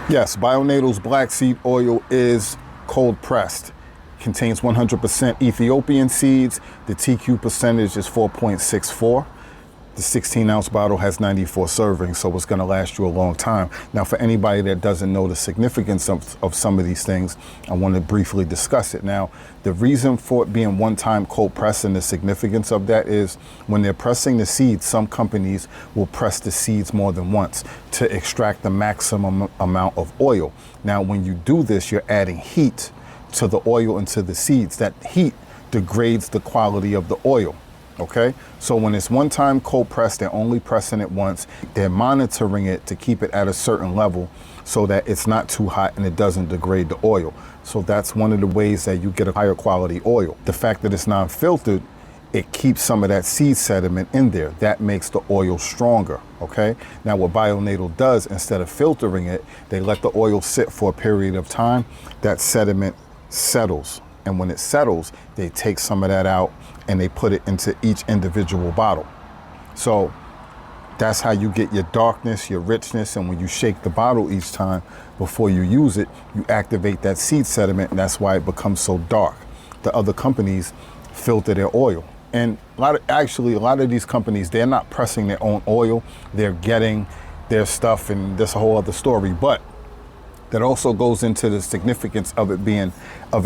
Yes, Bionatal's black seed oil is cold pressed. Contains 100% Ethiopian seeds. The TQ percentage is 4.64. The 16-ounce bottle has 94 servings, so it's going to last you a long time. Now, for anybody that doesn't know the significance of some of these things, I want to briefly discuss it. Now, the reason for it being one-time cold press and the significance of that is when they're pressing the seeds, some companies will press the seeds more than once to extract the maximum amount of oil. Now, when you do this, you're adding heat to the oil and to the seeds. That heat degrades the quality of the oil. Okay, so when it's one time cold press, they're only pressing it once. They're monitoring it to keep it at a certain level so that it's not too hot and it doesn't degrade the oil. So that's one of the ways that you get a higher quality oil. The fact that it's non-filtered, it keeps some of that seed sediment in there. That makes the oil stronger. Okay, now what Bionatal does, instead of filtering it, they let the oil sit for a period of time. That sediment settles. And when it settles, they take some of that out and they put it into each individual bottle. So that's how you get your darkness, your richness. And when you shake the bottle each time before you use it, you activate that seed sediment, and that's why it becomes so dark. The other companies filter their oil. And a lot of these companies, they're not pressing their own oil. They're getting their stuff, and that's a whole other story. But that also goes into the significance of it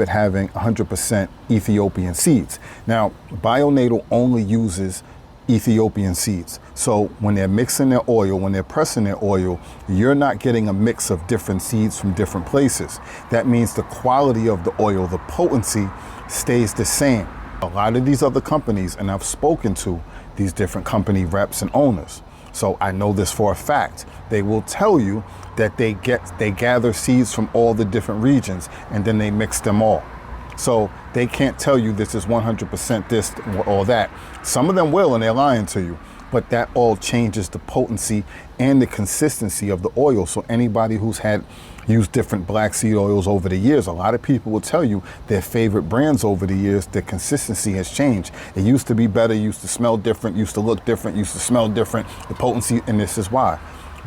having 100% Ethiopian seeds. Now, Bionatal only uses Ethiopian seeds. So when they're mixing their oil, when they're pressing their oil, you're not getting a mix of different seeds from different places. That means the quality of the oil, the potency, stays the same. A lot of these other companies, and I've spoken to these different company reps and owners, so I know this for a fact, they will tell you that they gather seeds from all the different regions and then they mix them all. So they can't tell you this is 100% this or that. Some of them will, and they're lying to you, but that all changes the potency and the consistency of the oil. So anybody who's used different black seed oils over the years, a lot of people will tell you their favorite brands over the years, their consistency has changed. It used to be better, used to smell different, used to look different, used to smell different, the potency, and this is why.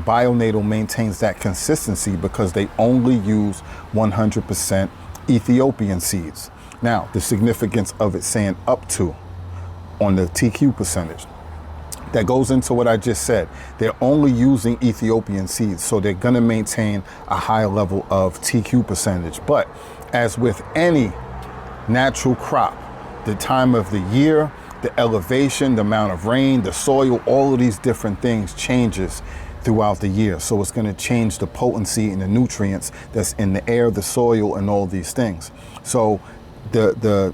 Bionatal maintains that consistency because they only use 100% Ethiopian seeds. Now, the significance of it saying up to on the TQ percentage, that goes into what I just said. They're only using Ethiopian seeds, so they're gonna maintain a high level of TQ percentage. But as with any natural crop, the time of the year, the elevation, the amount of rain, the soil, all of these different things changes throughout the year. So it's going to change the potency and the nutrients that's in the air, the soil, and all these things. So the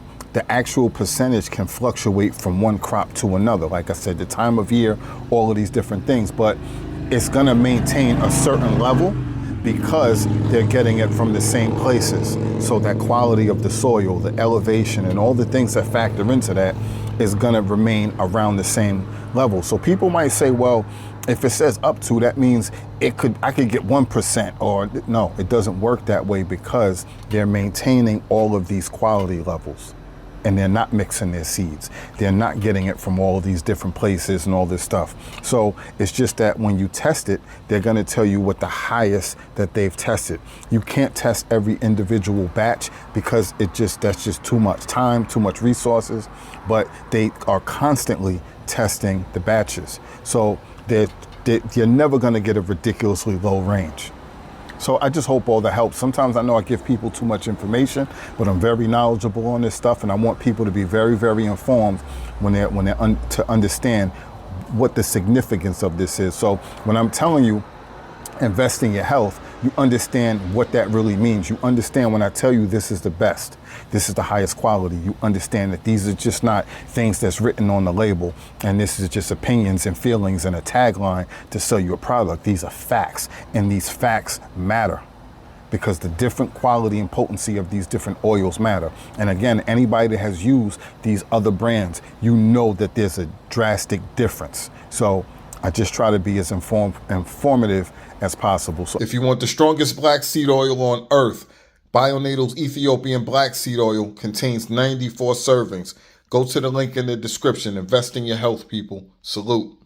actual percentage can fluctuate from one crop to another. Like I said, the time of year, all of these different things, but it's going to maintain a certain level because they're getting it from the same places. So that quality of the soil, the elevation, and all the things that factor into that is going to remain around the same level. So people might say, well, if it says up to, that means I could get 1%, or no, it doesn't work that way because they're maintaining all of these quality levels and they're not mixing their seeds. They're not getting it from all these different places and all this stuff. So it's just that when you test it, they're gonna tell you what the highest that they've tested. You can't test every individual batch because that's just too much time, too much resources, but they are constantly testing the batches. So you're never gonna get a ridiculously low range. So I just hope all that helps. Sometimes I know I give people too much information, but I'm very knowledgeable on this stuff, and I want people to be very, very informed to understand what the significance of this is. So when I'm telling you, invest in your health, you understand what that really means. You understand when I tell you this is the best, this is the highest quality. You understand that these are just not things that's written on the label, and this is just opinions and feelings and a tagline to sell you a product. These are facts, and these facts matter because the different quality and potency of these different oils matter. And again, anybody that has used these other brands, you know that there's a drastic difference. So I just try to be as informative as possible. So if you want the strongest black seed oil on earth, Bionatal's Ethiopian black seed oil contains 94 servings. Go to the link in the description. Invest in your health, people. Salute.